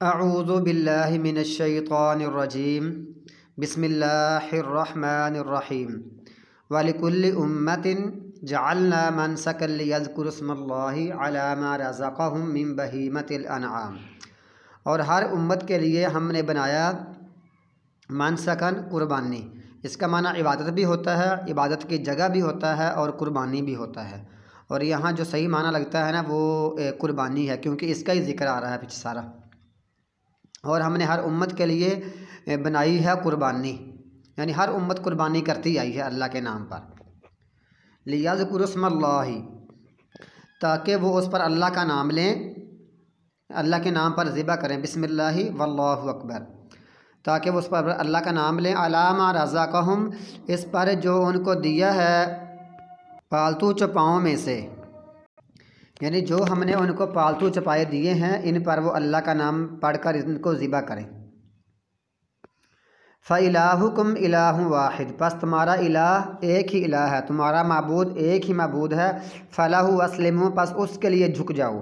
اعوذ باللہ من الشیطان الرجیم بسم اللہ الرحمن الرحیم وَلِكُلِّ أُمَّةٍ جَعَلْنَا مَنْسَكًا لِيَذْكُرُوا اسْمَ اللَّهِ عَلَى مَا رَزَقَهُم مِّن بَهِيمَةِ الْأَنْعَامِ، اور ہر امت کے لیے ہم نے بنایا منسکن قربانی۔ اس کا معنی عبادت بھی ہوتا ہے، عبادت کی جگہ بھی ہوتا ہے اور قربانی بھی ہوتا ہے، اور یہاں جو صحیح معنی لگتا ہے نا وہ قربانی ہے، کیونکہ اس کا ہی ذکر آ رہا ہے پیچھے سارا۔ اور ہم نے ہر امت کے لیے بنائی ہے قربانی، یعنی ہر امت قربانی کرتی آئی ہے اللہ کے نام پر۔ لیذکروا اسم اللہ، تاکہ وہ اس پر اللہ کا نام لیں، اللہ کے نام پر ذبح کریں، بسم اللہ واللہ اکبر، تاکہ وہ اس پر اللہ کا نام لیں، علی ما رزقہم، اس پر جو ان کو دیا ہے پالتو چوپاؤں میں سے، یعنی جو ہم نے ان کو پالتو چوپائے دیے ہیں ان پر وہ اللہ کا نام پڑھ کر ان کو ذبح کریں۔ فَإِلَٰهُكُمْ إِلَٰهٌ وَاحِدٌ، پس تمہارا الہ ایک ہی الہ ہے، تمہارا معبود ایک ہی معبود ہے۔ فَلَهُ وَأَسْلِمُوا، پس اس کے لیے جھک جاؤ،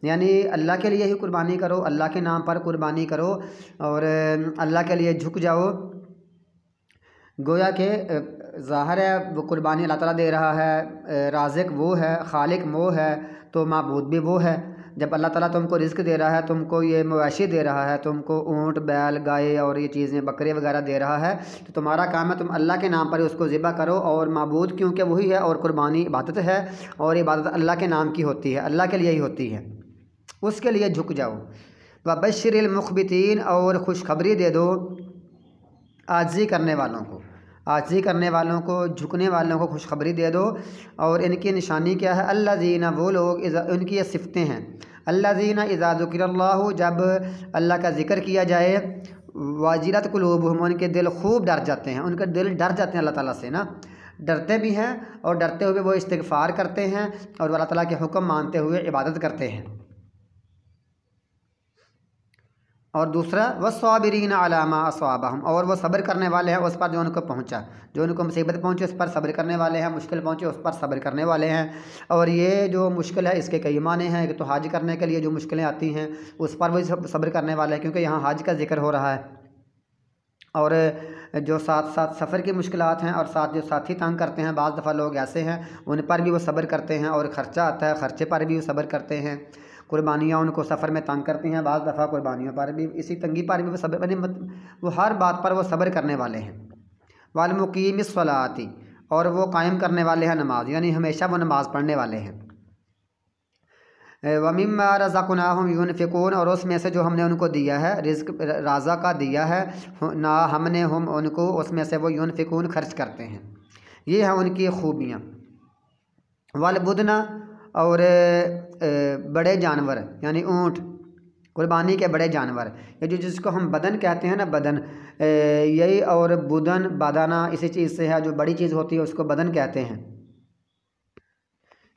یعنی اللہ کے لیے ہی قربانی کرو، اللہ کے نام پر قربانی کرو اور اللہ کے لیے جھک جاؤ۔ گویا کہ ظاہر ہے وہ قربانی اللہ تعالیٰ دے رہا ہے، رازق وہ ہے، خالق وہ ہے، تو معبود بھی وہ ہے۔ جب اللہ تعالیٰ تم کو رزق دے رہا ہے، تم کو یہ مواشی دے رہا ہے، تم کو اونٹ، بیل، گائے اور یہ چیزیں بکرے وغیرہ دے رہا ہے، تو تمہارا کام ہے تم اللہ کے نام پر اس کو ذبح کرو، اور معبود کیونکہ وہی ہے، اور قربانی عبادت ہے، اور عبادت اللہ کے نام کی ہوتی ہے، اللہ کے لیے ہی ہوتی ہے، اس کے لیے جھک جاؤ۔ وَبَشِّرِ الْمُخْبِتِينَ، اور خوشخبری دے دو عاجزی کرنے والوں کو، عاجزی کرنے والوں کو، جھکنے والوں کو خوشخبری دے دو۔ اور ان کی نشانی کیا ہے؟ الذین، وہ لوگ، ان کی یہ صفتیں ہیں، الذین اذا ذکر اللہ، جب اللہ کا ذکر کیا جائے، واجلت قلوبہم، ان کے دل خوب ڈر جاتے ہیں، ان کے دل ڈر جاتے ہیں اللہ تعالیٰ سے نا، ڈرتے بھی ہیں، اور ڈرتے ہوئے وہ استغفار کرتے ہیں اور اللہ تعالیٰ کے حکم مانتے ہوئے عبادت کرتے ہیں۔ اور دوسرا والصابرین علی ما اصابہم، اور وہ صبر کرنے والے ہیں اس پر جو ان کو پہنچا، جو ان کو مصیبت پہنچی اس پر صبر کرنے والے ہیں، مشکل پہنچے اس پر صبر کرنے والے ہیں۔ اور یہ جو مشکل ہے اس کے کئی معنی ہیں، کہ تو حج کرنے کے لیے جو مشکلیں آتی ہیں اس پر وہ صبر کرنے والے ہیں، کیونکہ یہاں حج کا ذکر ہو رہا ہے۔ اور جو ساتھ ساتھ سفر کی مشکلات ہیں، اور ساتھ جو ساتھی تنگ کرتے ہیں، بعض دفعہ لوگ ایسے ہیں ان پر بھی وہ صبر کرتے ہیں، اور خرچہ آتا ہے خرچے پر بھی وہ صبر کرتے ہیں، قربانیاں ان کو سفر میں تنگ کرتی ہیں، بعض دفعہ قربانیوں پر بھی، اسی تنگی پر بھی وہ صبر، وہ ہر بات پر وہ صبر کرنے والے ہیں۔ والمقیم الصلاۃ، اور وہ قائم کرنے والے ہیں نماز، یعنی ہمیشہ وہ نماز پڑھنے والے ہیں۔ وَمِمَّا رَزَقْنَاهُمْ يُنْفِقُونَ، اور اس میں سے جو ہم نے ان کو دیا ہے، رزق رازق کا دیا ہے، نہ ہم نے ان کو اس میں سے وہ ينفقون خرچ کرتے ہیں، یہ ہیں ان کی خوبیاں۔ والبدن، اور بڑے جانور یعنی اونٹ، قربانی کے بڑے جانور، یہ جو جس کو ہم بدن کہتے ہیں نا، بدن یہی، اور بدن بدانہ اسی چیز سے ہے، جو بڑی چیز ہوتی ہے اس کو بدن کہتے ہیں،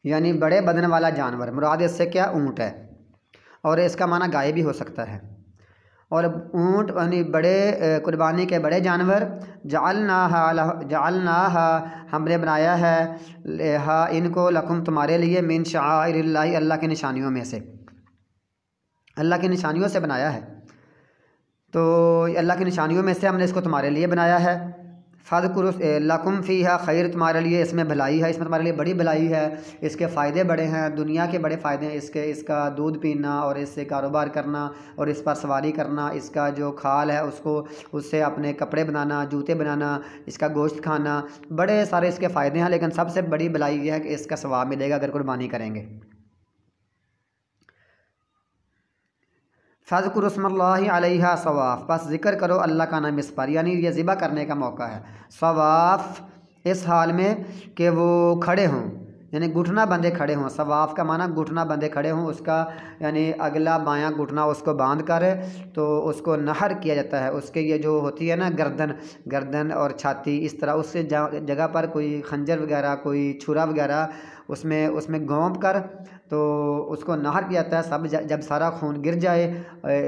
یعنی بڑے بدن والا جانور، مراد اس سے کیا؟ اونٹ ہے، اور اس کا معنی گائے بھی ہو سکتا ہے۔ اور اونٹ یعنی بڑے قربانی کے بڑے جانور، جعلناہا، ہم نے بنایا ہے، ان کو، لکم، تمہارے لیے، من شعائر اللہ، اللہ کی نشانیوں میں سے، اللہ کی نشانیوں سے بنایا ہے، تو اللہ کی نشانیوں میں سے ہم نے اس کو تمہارے لیے بنایا ہے۔ فَاذْكُرُوا لَكُمْ فِيهَا خَيْرٌ، تمہارے لیے اس میں بھلائی ہے، اس میں تمہارے لیے بڑی بھلائی ہے، اس کے فائدے بڑے ہیں، دنیا کے بڑے فائدے ہیں اس کا دودھ پینا، اور اس سے کاروبار کرنا، اور اس پر سواری کرنا، اس کا جو کھال ہے اس سے اپنے کپڑے بنانا، جوتے بنانا، اس کا گوشت کھانا، بڑے سارے اس کے فائدے ہیں، لیکن سب سے بڑی بھلائی یہ ہے کہ اس کا ثواب ملے گا اگر قربانی کریں گے۔ فَاذْكُرُوا اسْمَ اللَّهِ عَلَيْهَا صَوَافَ، پس ذکر کرو اللہ کا نام اس پر، یعنی یہ ذبح کرنے کا موقع ہے۔ صواف، اس حال میں کہ وہ کھڑے ہوں، یعنی گھٹنا بندھے کھڑے ہوں، صواف کا معنی گھٹنا بندھے کھڑے ہوں، اس کا یعنی اگلا بایاں گھٹنا اس کو باندھ کر تو اس کو نحر کیا جاتا ہے، اس کے یہ جو ہوتی ہے نا گردن اور چھاتی، اس طرح اس سے جگہ پر کوئی خنجر وغیرہ، کوئی چھرا وغیرہ اس میں گھونپ کر تو اس کو نحر کیا جاتا ہے، سب جب سارا خون گر جائے،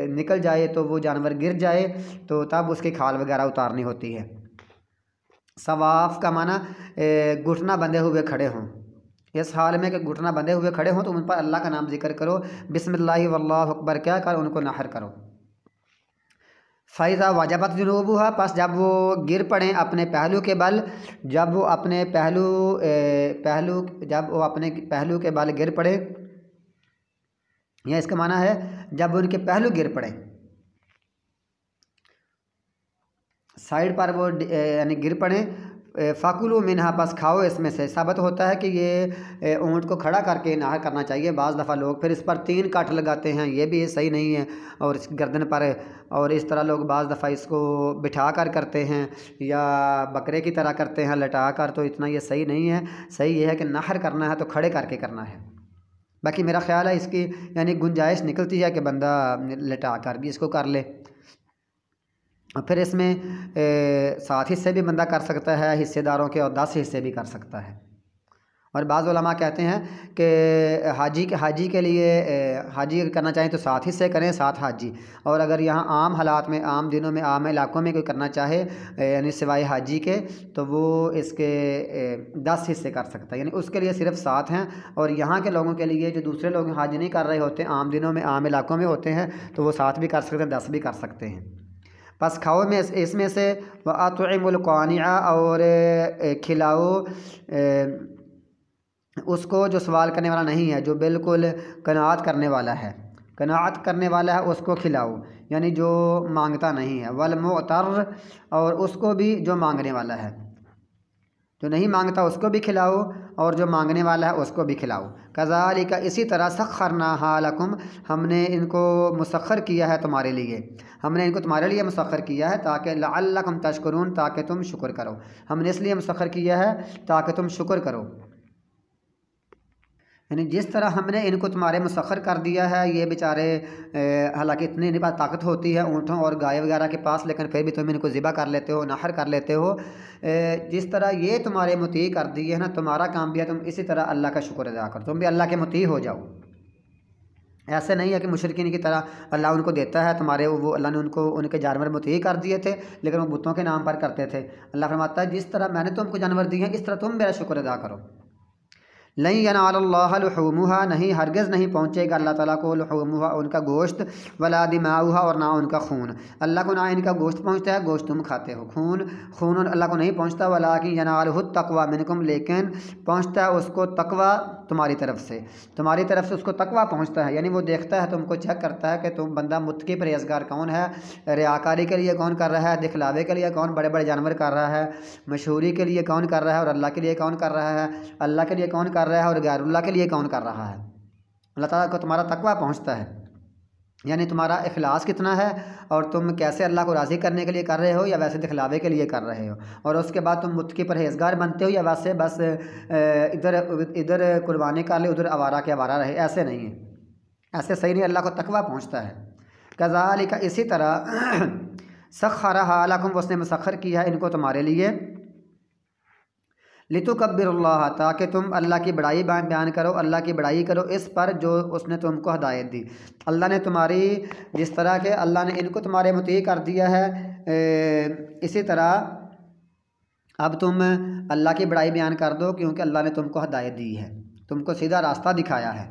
نکل جائے، تو وہ جانور گر جائے تو تب اس کی کھال وغیرہ اتارنی ہوتی ہے۔ صواف کا معنی گھٹنا بندھے ہوئے کھڑے ہوں، اس حال میں کہ گھٹنا بندھے ہوئے کھڑے ہوں تو ان پر اللہ کا نام ذکر کرو، بسم اللہ واللہ اکبر کہہ کر ان کو نحر کرو۔ फ़ैज़ा वजबत जुनूबुहा, पस जब वो गिर पड़ें अपने पहलू के बल, जब वो अपने पहलू के बल गिर पड़े, या इसका माना है जब उनके पहलू गिर पड़े, साइड पर वो यानी गिर पड़े, फ़ाकुलू मिनहा, पस खाओ इसमें से। साबित होता है कि ये ऊँट को खड़ा करके नहर करना चाहिए। बाज़ दफ़ा लोग फिर इस पर 3 काठ लगाते हैं, ये भी सही नहीं है, और इस गर्दन पर, और इस तरह लोग बाज़ दफ़ा इसको बिठा कर करते हैं या बकरे की तरह करते हैं लटा कर, तो इतना ये सही नहीं है। सही ये है कि नहर करना है तो खड़े करके करना है। बाकी मेरा ख़्याल है इसकी यानी गुंजाइश निकलती है कि बंदा लटा कर भी इसको कर ले। और फिर इसमें 7 हिस्से भी बंदा कर सकता है हिस्सेदारों के, और 10 हिस्से भी कर सकता है। और बाज़ उलमा कहते हैं कि हाजी के लिए हाजी करना चाहें तो 7 हिस्से करें, 7 हाजी। और अगर यहाँ आम हालात में, आम दिनों में, आम इलाकों में कोई करना चाहे यानी सिवाय हाजी के, तो वो इसके 10 हिस्से कर सकता है, यानी उसके लिए सिर्फ 7 हैं। और यहाँ के लोगों के लिए जो दूसरे लोग हाजी नहीं कर रहे होते, आम दिनों में, आम इलाकों में होते हैं, तो वो 7 भी कर सकते हैं, 10 भी कर सकते हैं। बस खाओ में इसमें से व अतइमुल क़ानिअ, और खिलाओ उसको जो सवाल करने वाला नहीं है, जो बिल्कुल कनाअत करने वाला है, कनाअत करने वाला है उसको खिलाओ, यानी जो मांगता नहीं है। वल मुअतर, और उसको भी जो मांगने वाला है, जो नहीं मांगता उसको भी खिलाओ, और जो मांगने वाला है उसको भी खिलाओ। कज़ालिका, इसी तरह सख्खरनाहा लकुम, हमने इनको मुसख्खर किया है तुम्हारे लिए, हमने इनको तुम्हारे लिए मुसख्खर किया है, ताकि लअल्लकुम तशकुरून, ताकि तुम शुक्र करो। हमने इसलिए मुसख्खर किया है ताकि तुम शुक्र करो, यानी जिस तरह हमने इनको तुम्हारे मुसख्खर कर दिया है। ये बेचारे हालांकि इतनी इनके पास ताकत होती है ऊँटों और गाय वगैरह के पास, लेकिन फिर भी तुम इनको ज़िबा कर लेते हो, नहर कर लेते हो। जिस तरह ये तुम्हारे मुती कर दिए है ना, तुम्हारा काम भी है तुम इसी तरह अल्लाह का शुक्र अदा करो, तुम भी अल्लाह के मुती हो जाओ। ऐसे नहीं है कि मुशरिकीन की तरह अल्लाह उनको देता है तुम्हारे, वो अल्लाह ने उनको उनके जानवर मुती कर दिए थे, लेकिन वो बुतों के नाम पर करते थे। अल्लाह फरमाता है जिस तरह मैंने तुमको जानवर दिए हैं, इस तरह तुम मेरा शुक्र अदा करो। लन यनालल्लाह लुहूमुहा, नहीं हरगिज़ नहीं पहुँचेगा अल्लाह ताला को लुहूमुहा उनका गोश्त, वला दिमाउहा, और ना उनका खून। अल्लाह को ना इनका गोश्त पहुँचता है, गोश्त तुम खाते हो, खून अल्लाह को नहीं पहुँचता। वलाकिन यनालहु तक़वा मिनकुम, लेकिन पहुँचता है उसको तक़वा तुम्हारी तरफ से उसको तक़वा पहुँचता है। यानी वो देखता है, तुमको चेक करता है कि तुम बंदा मुत्तकी परहेज़गार कौन है, रियाकारी के लिए कौन कर रहा है, दिखलावे के लिए कौन बड़े बड़े जानवर कर रहा है, मशहूरी के लिए कौन कर रहा है, और अल्लाह के लिए कौन कर रहा है, अल्लाह के लिए कौन कर रहा है और गैरुल्लाह के लिए कौन कर रहा है। अल्लाह ताला को तुम्हारा तक़वा पहुँचता है, यानी तुम्हारा इखलास कितना है, और तुम कैसे अल्लाह को राज़ी करने के लिए कर रहे हो, या वैसे दिखलावे के लिए कर रहे हो। और उसके बाद तुम मुत्तकी परहेज़गार बनते हो, या वैसे बस इधर कुर्बानी कर ले, उधर आवारा के आवारा रहे, ऐसे नहीं है, ऐसे सही नहीं। अल्लाह को तक़वा पहुँचता है। कज़ालिका, इसी तरह सख्खरहा लकुम, उसने मुसख्खर किया है इनको तुम्हारे लिए, लितुकब्बिरुल्लाह, ताकि तुम अल्लाह की बड़ाई बयान करो, अल्लाह की बड़ाई करो इस पर जो उसने तुमको हदायत दी। अल्लाह ने तुम्हारी, जिस तरह के अल्लाह ने इनको तुम्हारे मुती कर दिया है, इसी तरह अब तुम अल्लाह की बड़ाई बयान कर दो, क्योंकि अल्लाह ने तुमको हदायत दी है, तुमको सीधा रास्ता दिखाया है।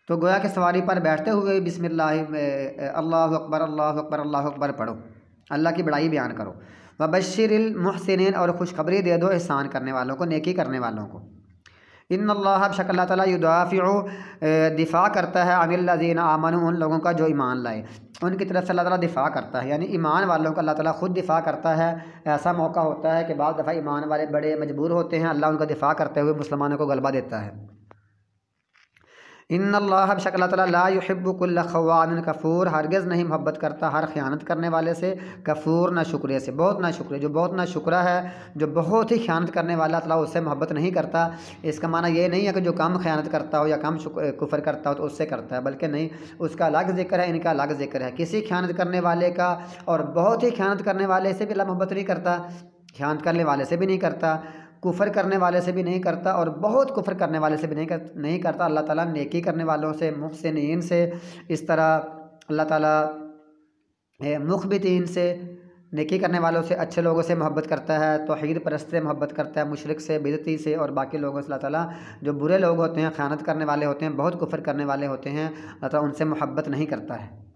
तो गोया के सवारी पर बैठते हुए बिस्मिल्लाह अल्लाहु अकबर अल्लाहु अकबर अल्लाहु अकबर पढ़ो, अल्लाह की बड़ाई बयान करो। वबश्शिरिल मुहसिनीन, और खुशखबरी दे दो एहसान करने वालों को, नेकी करने वालों को। इन्नल्लाह, बेशक अल्लाह ताला युदाफ़िउ, दिफ़ा करता है, अनिल्लज़ीना आमनू, उन लोगों का जो ईमान लाए, उनकी तरफ से अल्लाह ताला दिफ़ा करता है, यानी ईमान वालों का अल्लाह ताला खुद दिफ़ा करता है। ऐसा मौका होता है कि बाद दफ़ा ईमान वाले बड़े मजबूर होते हैं, अल्लाह उनका दिफ़ा करते हुए मुसलमानों को गलबा देता है। इन्नल्लाह, बेशक अल्लाह ताला ला युहिब्बु कुल्ला ख़व्वानिन कफ़ूर, हरगिज़ नहीं मोहब्बत करता हर ख़यानत करने वाले से, कफ़ूर ना शुक्रिया से, बहुत ना शुक्रिया, जो बहुत ना शुक्रा है, जो बहुत ही ख़यानत करने वाला, अल्लाह उससे मोहब्बत नहीं करता। इसका माना ये नहीं है कि जो कम ख़यानत करता हो या कम कुफ़र करता हो तो उससे करता है, बल्कि नहीं, उसका अलग ज़िक्र है, इनका अलग ज़िक्र है। किसी ख़यानत करने वाले का और बहुत ही ख़यानत करने वाले से भी अल्लाह मोहब्बत नहीं करता, ख़यानत करने वाले से भी नहीं करता, कुफ़र करने वाले से भी नहीं करता, और बहुत कुफ़र करने वाले से भी नहीं करता। अल्लाह ताला नेकी करने वालों से, मुहसिनीन से, इस तरह अल्लाह ताला मुख़बितीन से, नेकी करने वालों से, अच्छे लोगों से मोहब्बत करता है, तौहीद परस्त से मोहब्बत करता है, मुशरिक से, बिदती से और बाकी लोगों से अल्लाह ताला जो बुरे लोग होते हैं, ख़यानत करने वाले होते हैं, बहुत कुफ्र करने वाले होते हैं, अल्लाह ताला उनसे मोहब्बत नहीं करता है।